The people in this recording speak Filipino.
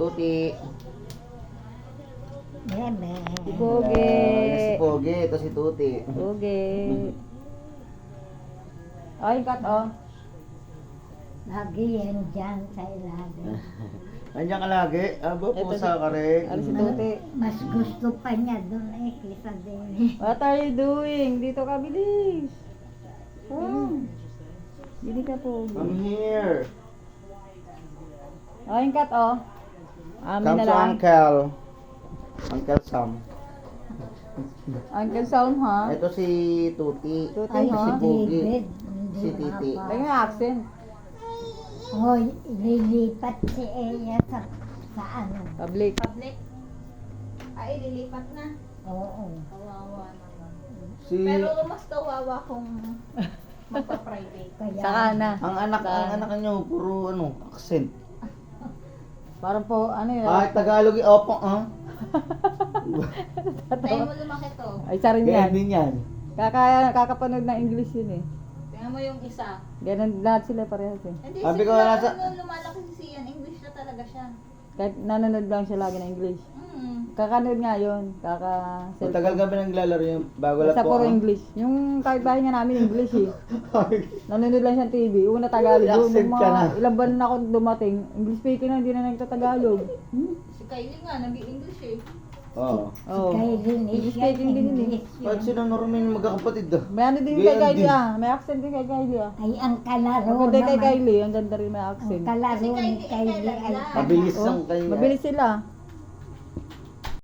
Tuti. Bebe. Si Pogi. Si Pogi, ito si Tuti. Pogi. Ay, kat, oh. Lagi yan dyan sa ilalim. Nandiyan ka lagi? Abo, Ito pusa ka rin. Ano si Tuti? Mas gusto pa niya doon kaysa din. What are you doing? Dito ka, bilis. Oh. Dili ka, Pogi. I'm here. Oh, yung kat, oh. Amin Come na to lang. Uncle. Uncle Sam. Uncle Sound, ha? Ito si Tuti. Tuti, Ay, ha? si Pogi. David. Si Titi. Hindi Lagi mapa. yung accent. Hoy, lilipat si Eya sa ano. Public. Public. Ay, lilipat na. Oo. Kawawa naman. Si Pero mas kawawa kung magpa-private. Kaya, Saka na. ang anak niyo puro ano, accent. Parang po, ano yun? Kahit Tagalog, opo, ah. Tayo mo lumaki to. Ay, isa rin Ganyan yan. din yan. Kakapanood ng English yun eh. Tingnan mo yung isa. Ganun lahat sila parehas eh. Hindi, Sabi ko, simula nasa- nung lumalaki si Sian, English na talaga siya. Kahit nanonood lang siya lagi ng English. Kakanood nga yun. Matagal ka ba naglalaro yung bago lang Sa po? puro ah? English. Yung kahit bahay nga namin English eh. Nanonood lang siya ng TV. Una Tagalog. Accent Nung ka na. mga ilang buwan na ako dumating, English speaking na, hindi na nagtatagalog. Si Kylie nga, nag-English eh. Oo. Oh. kay English Linis speaking din yun eh. English Kahit yun. sino Norman magkakapatid ah. May ano din kay Ganyan Kylie din. ah. May accent din kay Kylie ah. Ay, ang kalaro Maganda kay naman. Kylie. Ang ganda rin may Ang accent. kalaro Kasi ni Kylie, Kylie ay kailan lang. Mabilis Oh, lang kayo. mabilis sila.